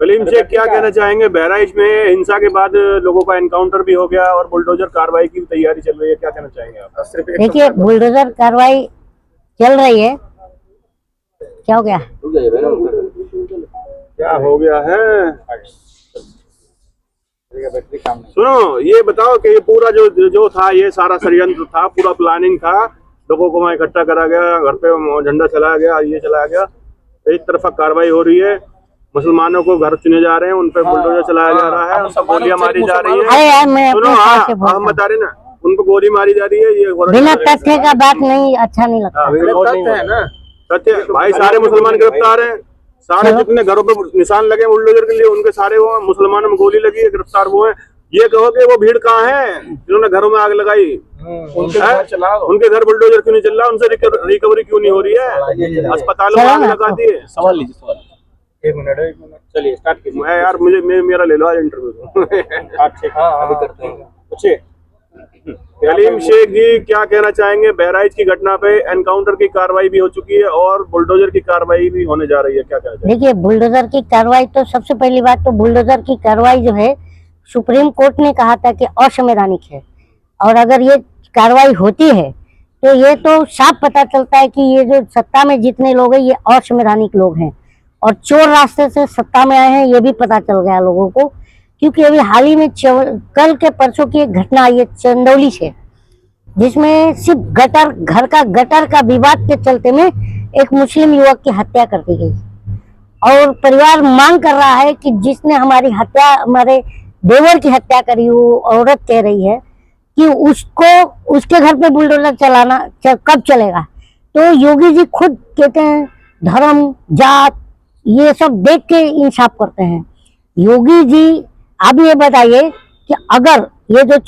कलीम शेख क्या कहना चाहेंगे? बहराइच में हिंसा के बाद लोगों का एनकाउंटर भी हो गया और बुलडोजर कार्रवाई की तैयारी चल रही है, क्या कहना चाहेंगे आप? देखिए, बुलडोजर कार्रवाई चल रही है। क्या हो गया? क्या हो गया है? सुनो, ये बताओ कि ये पूरा जो था, ये सारा षड्यंत्र था, पूरा प्लानिंग था, लोगों को वहाँ इकट्ठा करा गया, घर पे झंडा चलाया गया, ये चलाया गया, एक तरफा कार्रवाई हो रही है, मुसलमानों को घर चुने जा रहे हैं, उन पर बुलडोजर चलाया जा रहा है, उन पर गोलियां मारी जा रही है। सुनो, हम बता रहे ना, उनको गोली मारी जा रही है। ये बिना तथ्य का बात नहीं अच्छा नहीं लगता है ना। सत्य भाई, सारे मुसलमान गिरफ्तार हैं, सारे जितने घरों पे निशान लगे बुलडोजर के लिए, उनके सारे वो मुसलमानों में गोली लगी है, गिरफ्तार वो है। ये कहो कि वो भीड़ कहाँ है जिन्होंने घरों में आग लगाई? उनके घर बुलडोजर क्यों नहीं चल रहा? उनसे रिकवरी क्यों नहीं हो रही है? अस्पतालों में आग लगा दिए। सवाल लीजिए, सवाल। एक मिनट चलिए स्टार्ट कीजिए। मैं यार मेरा ले लो आज इंटरव्यू। अभी करते हैं। पूछिए। कलीम शेख जी क्या कहना चाहेंगे? बहराइच की घटना पे एनकाउंटर की कार्रवाई भी हो चुकी है और बुलडोजर की कार्रवाई भी होने जा रही है, क्या कहना चाहेंगे? देखिए, बुलडोजर की कार्रवाई तो सबसे पहली बात तो बुलडोजर की कार्रवाई जो है, सुप्रीम कोर्ट ने कहा था कि असंवैधानिक है, और अगर ये कार्रवाई होती है तो ये तो साफ पता चलता है कि ये जो सत्ता में जितने लोग हैं ये असंवैधानिक लोग हैं और चोर रास्ते से सत्ता में आए हैं, ये भी पता चल गया लोगों को। क्योंकि अभी हाल ही में कल के परसों की एक घटना आई है चंदौली से, जिसमें सिर्फ घर का गटर का विवाद के चलते में एक मुस्लिम युवक की हत्या कर दी गई, और परिवार मांग कर रहा है कि जिसने हमारी हत्या, हमारे देवर की हत्या करी, वो औरत कह रही है कि उसको उसके घर पे बुलडोजर चलाना कब चलेगा। तो योगी जी खुद कहते हैं धर्म जात ये सब देख के इंसाफ करते हैं। योगी जी, आप ये बताइए कि अगर ये जो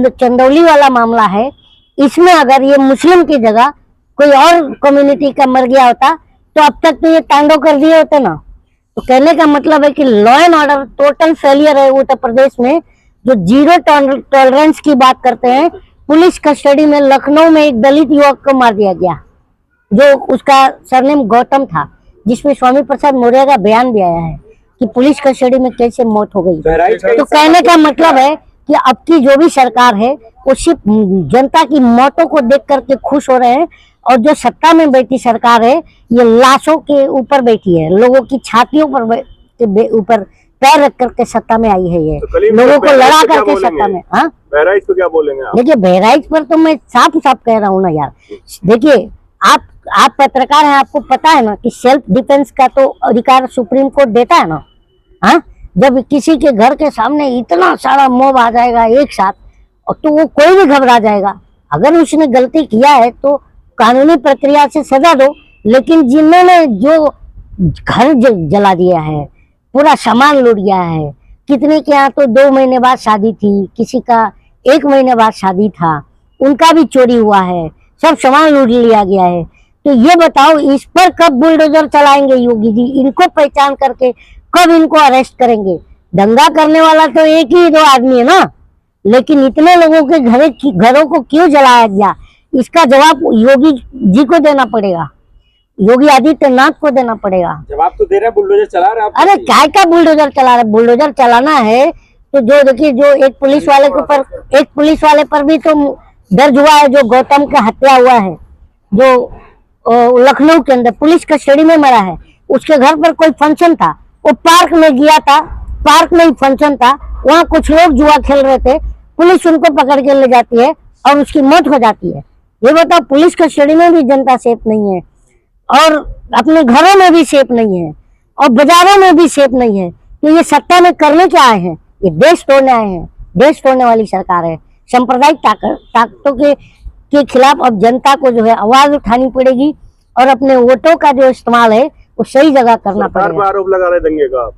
चंदौली वाला मामला है, इसमें अगर ये मुस्लिम की जगह कोई और कम्युनिटी का मर गया होता तो अब तक तो ये तांडव कर दिए होते ना। तो कहने का मतलब है कि law and order total failure है उत्तर प्रदेश में, जो जीरो टॉलरेंस की बात करते हैं। पुलिस कस्टडी में लखनऊ में एक दलित युवक को मार दिया गया, जो उसका सरनेम गौतम था, जिसमें स्वामी प्रसाद मौर्य का बयान भी आया है कि पुलिस कस्टडी में कैसे मौत हो गई। तो कहने का मतलब है कि अब की जो भी सरकार है वो सिर्फ जनता की मौतों को देख करके खुश हो रहे हैं, और जो सत्ता में बैठी सरकार है ये लाशों के ऊपर बैठी है, लोगों की छातियों पर ऊपर पैर रख करके सत्ता में आई है। ये तो लोगों को लड़ा करके सत्ता में। हाँ, बहराइच को क्या बोलेंगे आप? देखिए, बहराइच पर तो मैं साफ साफ कह रहा हूँ ना यार। देखिए, आप पत्रकार हैं, आपको पता है ना कि सेल्फ डिफेंस का तो अधिकार सुप्रीम कोर्ट देता है ना। हाँ, जब किसी के घर के सामने इतना सारा मॉब आ जाएगा एक साथ, तो वो कोई भी घबरा जाएगा। अगर उसने गलती किया है तो कानूनी प्रक्रिया से सजा दो, लेकिन जिन्होंने जो घर जला दिया है, पूरा सामान लूट गया है, कितने के यहाँ तो 2 महीने बाद शादी थी, किसी का 1 महीने बाद शादी था, उनका भी चोरी हुआ है, सब सामान लूट लिया गया है। तो ये बताओ, इस पर कब बुलडोजर चलाएंगे योगी जी? इनको पहचान करके कब इनको अरेस्ट करेंगे? दंगा करने वाला तो एक ही 2 आदमी है ना, लेकिन इतने लोगों के घरों को क्यों जलाया गया, इसका जवाब योगी जी को देना पड़ेगा, योगी आदित्यनाथ को देना पड़ेगा। जवाब तो दे रहे हैं, बुलडोजर चला रहे हैं। अरे क्या का बुलडोजर चला रहे? बुलडोजर चलाना है तो जो देखिए, जो एक पुलिस वाले पर भी तो दर्ज हुआ है, जो गौतम का हत्या हुआ है, जो लखनऊ के अंदर पुलिस कस्टडी में मरा है। उसके घर पर कोई फंक्शन था, वो पार्क में गया था, पार्क में ही फंक्शन था, वहाँ कुछ लोग जुआ खेल रहे थे, पुलिस उनको पकड़ के ले जाती है और उसकी मौत हो जाती है। ये बताओ, पुलिस कस्टडी में भी जनता सेफ नहीं है, और अपने घरों में भी सेफ नहीं है, और बाजारों में भी सेफ नहीं है। तो ये सत्ता में करने क्या आए हैं? ये देश तोड़ने आए हैं। देश तोड़ने वाली सरकार है। सांप्रदायिक ताकतों के खिलाफ अब जनता को जो है आवाज उठानी पड़ेगी, और अपने वोटों का जो इस्तेमाल है वो सही जगह करना पड़ेगा। आरोप लगा रहे दंगे का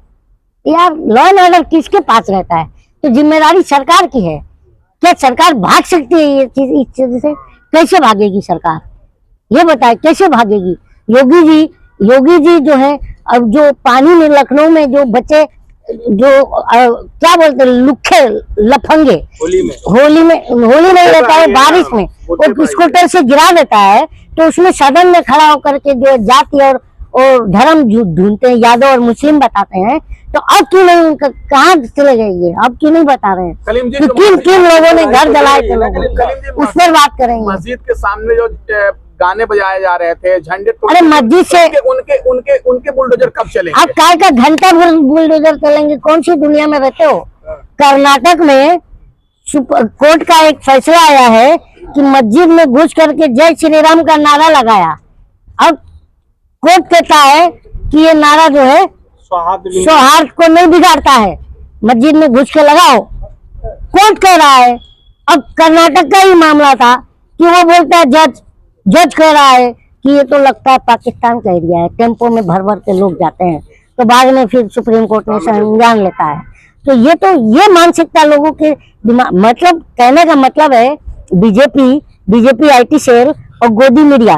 यार, लॉ एंड ऑर्डर किसके पास रहता है? तो जिम्मेदारी सरकार की है। क्या सरकार भाग सकती है ये चीज? इस चीज से कैसे भागेगी सरकार? ये बताए कैसे भागेगी? योगी जी जो है, अब जो पानी में लखनऊ में जो बच्चे जो क्या बोलते हैं, लुखे लफंगे, होली में रहता है, बारिश में वो स्कूटर से गिरा देता है, तो उसमें सदन में खड़ा होकर के जो जाति और धर्म ढूंढते हैं, यादव और मुस्लिम बताते हैं, तो अब क्यों नहीं, उनका कहाँ चले गए ये, अब क्यों नहीं बता रहे हैं कलीम जी, कि किन किन लोगों ने घर जलाए थे लोगों कलीम जी, को, उस पर बात करेंगे। मस्जिद के सामने जो गाने बजाए जा रहे थे, झंडे अरे मस्जिद से उनके उनके उनके बुलडोजर कब चलेंगे? आप काय का घंटा बुलडोजर चलेंगे, कौन सी दुनिया में रहते हो। कर्नाटक में कोर्ट का एक फैसला आया है कि मस्जिद में घुस करके जय श्री राम का नारा लगाया। अब कोर्ट कहता है कि ये नारा जो है सौहार्द को नहीं बिगाड़ता है, मस्जिद में घुस के लगाओ, कोर्ट कह रहा है। अब कर्नाटक का ही मामला था कि वो बोलता है, जज कह रहा है कि ये तो लगता है पाकिस्तान का एरिया है, टेम्पो में भर भर के लोग जाते हैं, तो बाद में फिर सुप्रीम कोर्ट में संज्ञान लेता है। तो ये मानसिकता लोगों के दिमाग, मतलब कहने का मतलब है बीजेपी आईटी सेल और गोदी मीडिया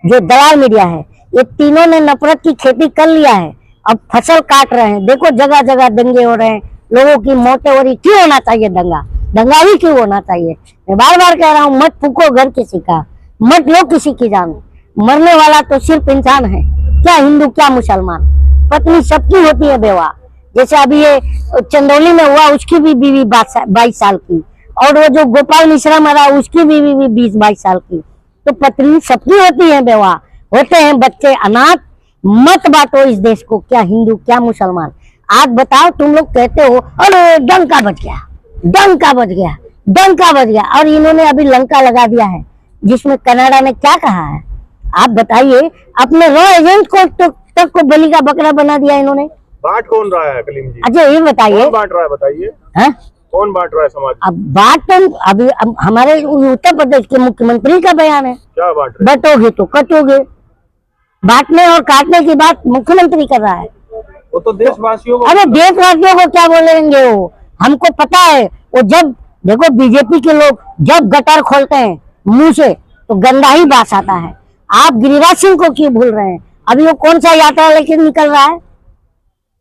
जो दलाल मीडिया है, ये तीनों ने नफरत की खेती कर लिया है। अब फसल काट रहे हैं, देखो जगह जगह दंगे हो रहे हैं, लोगों की मौतें हो रही। क्यों होना चाहिए दंगा ही क्यों होना चाहिए। मैं बार बार कह रहा हूँ, मत फूको घर किसी का, मत लो किसी की जान। मरने वाला तो सिर्फ इंसान है, क्या हिंदू क्या मुसलमान, पत्नी सबकी होती है बेवा। जैसे अभी ये चंदौली में हुआ, उसकी भी बीवी 22 साल की, और वो जो गोपाल मिश्रा मरा उसकी बीवी भी 20-22 साल की। तो पत्नी सबकी होती है बेवा, होते हैं बच्चे अनाथ। मत बांटो इस देश को, क्या हिंदू क्या मुसलमान। आज बताओ, तुम लोग कहते हो अरे डंका बच गया, डंका बच गया, डंका बच गया, और इन्होंने अभी लंका लगा दिया है, जिसमें कनाडा ने क्या कहा है आप बताइए। अपने रॉ एजेंट को तक को बलि का बकरा बना दिया इन्होंने। बांट कौन रहा है कलीम जी? अच्छा ये बताइए, कौन बांट रहा है बताइए? कौन बांट रहा है समाज? अब बात तो अभी हमारे उत्तर प्रदेश के मुख्यमंत्री का बयान है, क्या बांट रहे? बटोगे तो कटोगे। बांटने और काटने की बात मुख्यमंत्री कर रहा है। वो तो देशवासियों को, अरे देशवासियों को क्या बोलेंगे वो, हमको पता है। वो जब देखो बीजेपी के लोग जब गटर खोलते हैं मुंह से तो गंदा ही बास आता है। आप गिरिराज सिंह को क्यों भूल रहे हैं? अभी वो कौन सा यात्रा लेके निकल रहा है?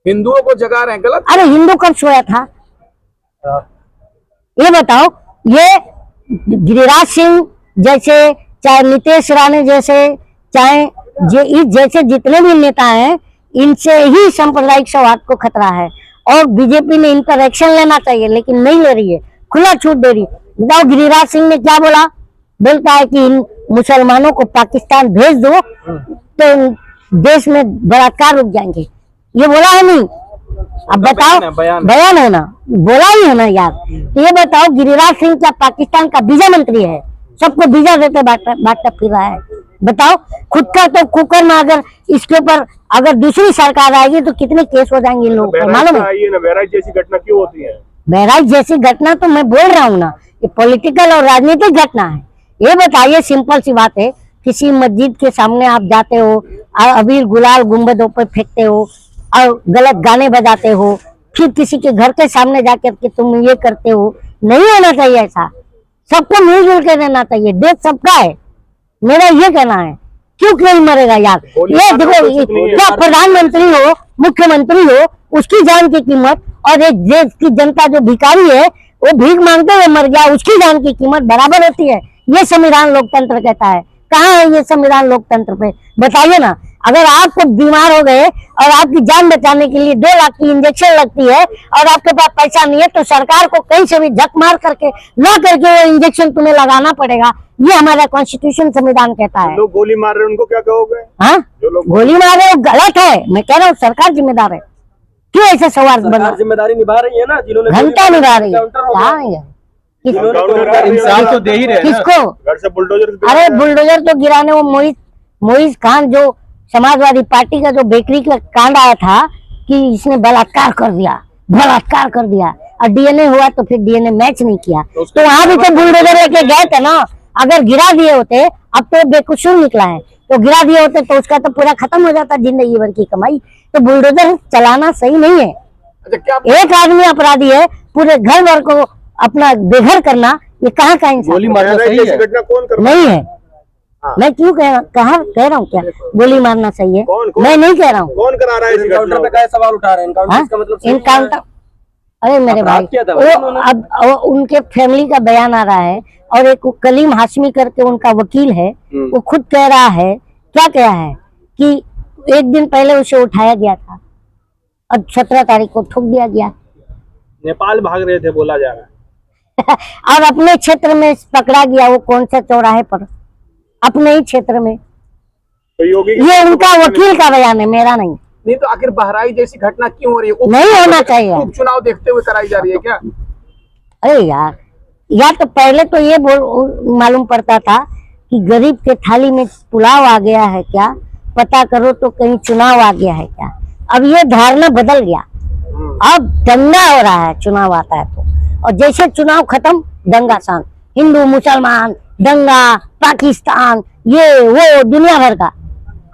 हिंदुओं को जगा रहे हैं, गलत। अरे हिंदू कब सोया था ये बताओ। ये गिरिराज सिंह जैसे, चाहे नीतीश राणे जैसे, चाहे जैसे जितने भी नेता हैं, इनसे ही सांप्रदायिक सौहार्द को खतरा है। और बीजेपी ने इन पर एक्शन लेना चाहिए, लेकिन नहीं ले रही है, खुला छूट दे रही। बताओ गिरिराज सिंह ने क्या बोला? बोलता है कि इन मुसलमानों को पाकिस्तान भेज दो तो देश में बलात्कार रुक जाएंगे। ये बोला है नहीं? अब बताओ, बयान है ना, बोला ही है ना यार। तो ये बताओ, गिरिराज सिंह क्या पाकिस्तान का वीजा मंत्री है? सबको वीजा देते बांटता फिर रहा है। बताओ, खुद का तो कुकर में अगर इसके ऊपर अगर दूसरी सरकार आएगी तो कितने केस हो जाएंगे इन लोगों को, मालूम है? बहराइच जैसी घटना क्यों होती है? बहराइच जैसी घटना तो मैं बोल रहा हूँ ना, ये पॉलिटिकल और राजनीतिक घटना है। ये बताइए, सिंपल सी बात है, किसी मस्जिद के सामने आप जाते हो, अबीर गुलाल गुंबदों पर फेंकते हो और गलत गाने बजाते हो, फिर किसी के घर के सामने जाकर के तुम ये करते हो, नहीं होना चाहिए ऐसा। सबको मिलजुल के रहना चाहिए, देश सबका है, मेरा ये कहना है। क्यों नहीं मरेगा यार? ये देखो, क्या प्रधानमंत्री हो, मुख्यमंत्री हो, उसकी जान की कीमत, और एक देश की जनता जो भिखारी है वो भीख मांगते हुए मर गया, उसकी जान की कीमत बराबर होती है। ये संविधान लोकतंत्र कहता है। कहाँ है ये संविधान लोकतंत्र पे? बताइए ना। अगर आपको बीमार हो गए और आपकी जान बचाने के लिए 2 लाख की इंजेक्शन लगती है और आपके पास पैसा नहीं है, तो सरकार को कहीं से भी झक मार करके ला करके वो इंजेक्शन तुम्हें लगाना पड़ेगा। ये हमारा कॉन्स्टिट्यूशन संविधान कहता है। लोग गोली मार रहे हैं, उनको क्या कहोगे? हाँ, जो लोग गोली मार रहे हो गलत है। मैं कह रहा हूँ सरकार जिम्मेदार है। क्यों ऐसे सौहार्द बना? जिम्मेदारी निभा रही है ना, जिन्होंने घंटा निभा रही है। कहाँ है? इंसान तो दे ही रहे हैं ना। किसको? घर से बुलडोजर? अरे बुलडोजर तो गिराने वो मोइज खान, जो समाजवादी पार्टी का जो बेकरी का कांड आया था कि इसने बलात्कार कर दिया और डीएनए हुआ तो फिर डीएनए मैच नहीं किया, तो वहां भी तो बुलडोजर लेके गए थे ना। अगर गिरा दिए होते, अब तो बेकसूर निकला है, तो गिरा दिए होते तो उसका तो पूरा खत्म हो जाता जिंदगी भर की कमाई। तो बुलडोजर चलाना सही नहीं है। अच्छा, क्या एक आदमी अपराधी है, पूरे घर भर को अपना बेघर करना, ये कहाँ का इंसान? गोली मारना सही है? घटना कौन कर नहीं है। हाँ। मैं क्यों कह रहा हूँ क्या गोली मारना सही है? मैं नहीं कह रहा हूँ। कौन करा रहा है इस एनकाउंटर पे क्या सवाल उठा रहे हैं? एनकाउंटर का मतलब सही इनकाउंटर, अरे मेरे भाई, वो अब उनके फैमिली का बयान आ रहा है, और एक कलीम हाशमी करके उनका वकील है, वो खुद कह रहा है, क्या कहा है कि एक दिन पहले उसे उठाया गया था और 17 तारीख को ठोक दिया गया। नेपाल भाग रहे थे बोला जा रहा है। और अपने क्षेत्र में पकड़ा गया, वो कौन से चौराहे पर, अपने ही क्षेत्र में। तो योगी ये उनका वकील का बयान है, मेरा नहीं। नहीं तो आखिर बहराइच जैसी घटना क्यों हो रही है? नहीं होना चाहिए। उपचुनाव देखते हुए कराई जा रही है क्या? अरे यार, या तो पहले तो ये मालूम पड़ता था कि गरीब के थाली में पुलाव आ गया है क्या, पता करो तो कहीं चुनाव आ गया है क्या। अब ये धारणा बदल गया, अब दंगा हो रहा है चुनाव आता है तो। और जैसे चुनाव खत्म, दंगा शांत, हिंदू मुसलमान दंगा, पाकिस्तान, ये वो दुनिया भर का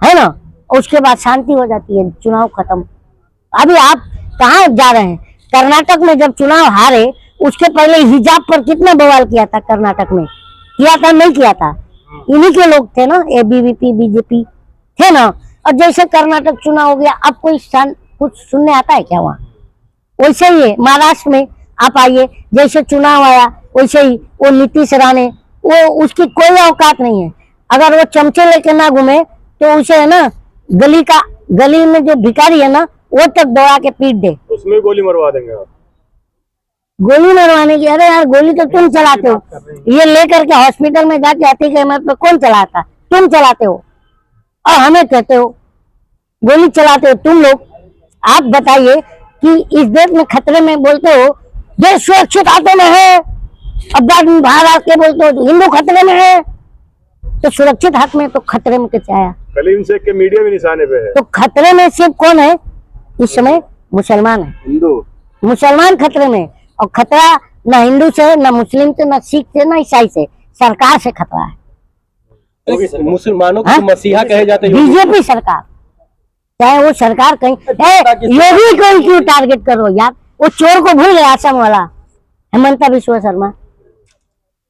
है ना। उसके बाद शांति हो जाती है, चुनाव खत्म। अभी आप कहाँ जा रहे हैं? कर्नाटक में जब चुनाव हारे, उसके पहले हिजाब पर कितना बवाल किया था कर्नाटक में, किया था नहीं किया था? इन्हीं के लोग थे ना, एबीवीपी बीजेपी थे ना। और जैसे कर्नाटक चुनाव हो गया, अब कोई कुछ सुनने आता है क्या वहाँ? वैसे ही है महाराष्ट्र में, आप आइए, जैसे चुनाव आया वैसे ही वो नीतीश राणे, वो उसकी कोई औकात नहीं है। अगर वो चमचे लेके ना घूमे तो उसे है ना, गली में जो भिखारी है ना, वो तक दौड़ा के पीट दे। उसमें गोली मरवा देंगे आप। गोली मरवाने की? अरे यार, गोली तो तुम चलाते हो। ये लेकर के हॉस्पिटल में जाके अति कीमत पे कौन चलाता? तुम चलाते हो और हमें कहते हो गोली चलाते हो तुम लोग। आप बताइए कि इस देश में खतरे में बोलते हो देश सुरक्षित हाथों में है, अब बाद में बाहर आके बोलते हो हिंदू खतरे में है। तो सुरक्षित हाथ में तो खतरे में कैसे आया? कलीम शेख के मीडिया भी निशाने पे है। तो खतरे में सिर्फ कौन है इस समय? मुसलमान है, हिंदू। मुसलमान खतरे में। और खतरा ना हिंदू से, ना मुस्लिम से, ना सिख से, ना ईसाई से, सरकार से खतरा है। मुसलमानों हाँ? को मसीहा कहे जाते हैं। बीजेपी सरकार, चाहे वो सरकार कहीं, योगी को क्यों टारगेट करो यार? वो चोर को भूल गया, असम वाला हेमंता बिश्व शर्मा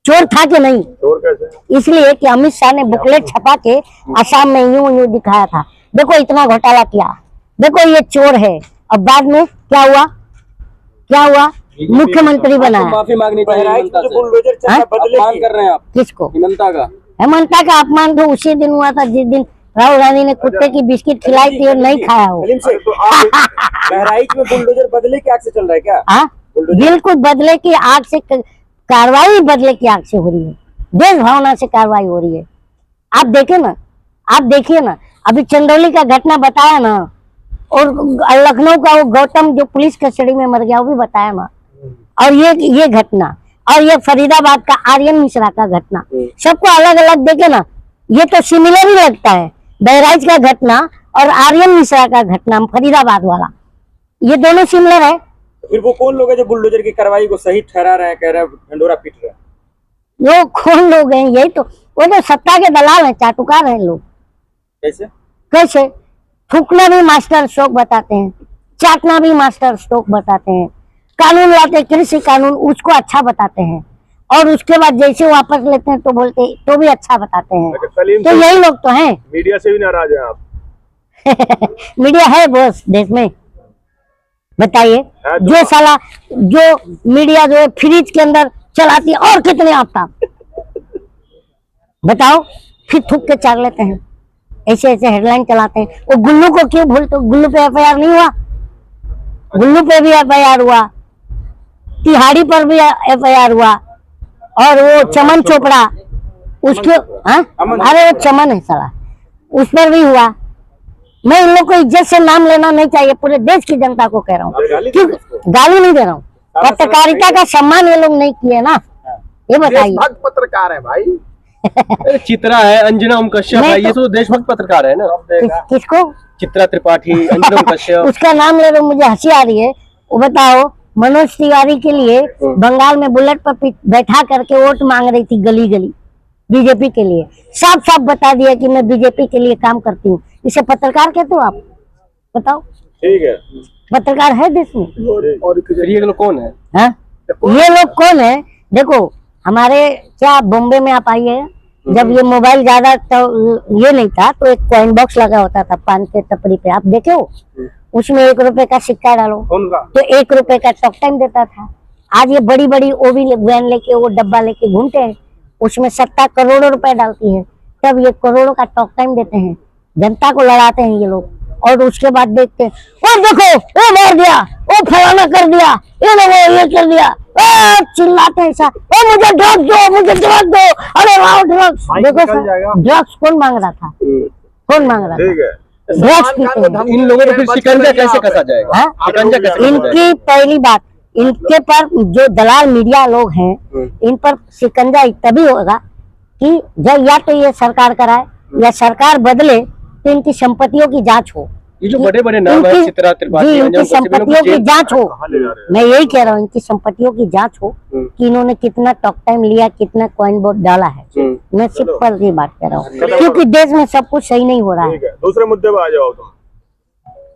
चोर था कि नहीं? चोर कैसे? इसलिए कि अमित शाह ने बुकलेट छपा के असम में यूं दिखाया था, देखो इतना घोटाला किया, देखो ये चोर है। अब बाद में क्या हुआ? क्या हुआ? मुख्यमंत्री बना। माफी मांगनी चाहिए। बुलडोजर चलना अपमान कर रहे हैं आप किसको? हिमंता का। हेमंता का अपमान तो उसी दिन हुआ था जिस दिन राहुल गांधी ने कुत्ते की बिस्किट खिलाई थी और नहीं खाया हो। बहराइच में बुलडोजर बदले की आग से चल रहा है क्या? हाँ, बिल्कुल बदले की आग से कार्रवाई, बदले की आग से हो रही है, देश भावना से कार्रवाई हो रही है। आप देखे ना, आप देखिए ना, अभी चंदौली का घटना बताया ना, और लखनऊ का वो गौतम जो पुलिस कस्टडी में मर गया वो भी बताया ना। और ये घटना, और ये फरीदाबाद का आर्यन मिश्रा का घटना, सबको अलग अलग देखे ना, ये तो सिमिलर ही लगता है। बहराइच का घटना और आर्यन मिश्रा का घटना फरीदाबाद वाला, ये दोनों सिमिलर है। फिर वो कौन लोग है जो बुलडोजर की कार्रवाई को सही ठहरा रहे हैं, कह रहे हैं ढंडोरा पीट रहे हैं? वो कौन लोग हैं? यही तो, वो तो सत्ता के दलाल हैं, चाटुकार हैं लोग। कैसे? कैसे? थूकना भी मास्टर स्ट्रोक बताते हैं, चाटना भी मास्टर स्ट्रोक बताते हैं, कानून लाते कृषि कानून उसको अच्छा बताते हैं, और उसके बाद जैसे वापस लेते हैं तो बोलते तो भी अच्छा बताते हैं। तो यही लोग तो हैं। मीडिया से भी नाराज हैं आप? मीडिया है बॉस देश में, बताइए। जो साला जो मीडिया जो है फ्रिज के अंदर चलाती है, और कितने आफ्ताब बताओ, फिर थूक के चार लेते हैं, ऐसे ऐसे हेडलाइन चलाते हैं। वो गुल्लू को क्यों भूलते? गुल्लू पे एफआईआर नहीं हुआ? गुल्लू पे भी एफआईआर हुआ, तिहाड़ी पर भी एफआईआर हुआ, और वो चमन चोपड़ा उसके, हाँ अरे वो चमन है साला, उस पर भी हुआ। मैं इन लोग को इज्जत से नाम लेना नहीं चाहिए, पूरे देश की जनता को कह रहा हूँ, गाली नहीं दे रहा हूँ। पत्रकारिता का सम्मान ये लोग नहीं किए ना, ये बताइए। देशभक्त पत्रकार है भाई। चित्रा है, अंजना ओम कश्यप है, ये तो देशभक्त पत्रकार है ना। किसको? चित्रा त्रिपाठी, अंजना ओम कश्यप। उसका नाम ले रहे, मुझे हंसी आ रही है। वो बताओ, मनोज तिवारी के लिए बंगाल में बुलेट पर बैठा करके वोट मांग रही थी गली गली, बीजेपी के लिए। साफ साफ बता दिया कि मैं बीजेपी के लिए काम करती हूँ। इसे पत्रकार कहते हो आप? बताओ, ठीक है, पत्रकार है देश में? और फिर ये लोग कौन है? हाँ, ये लोग कौन है? देखो, हमारे क्या बॉम्बे में आप आइए, जब ये मोबाइल ज्यादा तो ये नहीं था, तो एक कॉइन बॉक्स लगा होता था पान के टपरी पे, आप देखे हो? उसमें 1 रुपए का सिक्का डालो तो 1 रुपए का टॉक टाइम देता था। आज ये बड़ी बड़ी ओवी वैन लेके, वो डब्बा लेके घूमते हैं, उसमें सत्ता करोड़ों रुपए डालती है, तब ये करोड़ों का टॉक टाइम देते हैं। जनता को लड़ाते हैं ये लोग, और उसके बाद देखते हैं वो देखो वो मार दिया, वो फलाना कर दिया, ये देखो ये कर दिया, चिल्लाते हैं ऐसा, ओ मुझे ड्रग्स दो, मुझे ड्रग्स दो, अरे वाह ड्रग्स। देखो सर, ड्रग्स कौन मांग रहा था, कौन मांग रहा था? ठीक है, ड्रग्स पीते हैं। इन लोगों को फिर शिकंजा कैसे कसा जाएगा? हाँ? शिकंजा कैसे कसा जाएगा? इनकी पहली बात, इनके पर जो दलाल मीडिया लोग हैं, इन पर शिकंजा तभी होगा कि जब या तो ये सरकार कराए या सरकार बदले, तो इनकी संपत्तियों की जांच हो। ये जो बड़े बड़े नाम है, चित्रा त्रिपाठी, जी, अंजन इनकी कश्यप, इनको संपत्तियों की जेल- जांच हो। कहाँ ले जा रहे हैं? मैं यही कह रहा हूँ, इनकी संपत्तियों की जांच हो कि इन्होंने कितना टॉक टाइम लिया, कितना कॉइन बोर्ड डाला है। मैं सिर्फ पर ये बात कर रहा हूँ, क्योंकि देश में सब कुछ सही नहीं हो रहा है। ठीक है, दूसरे मुद्दे पे आ जाओ तुम।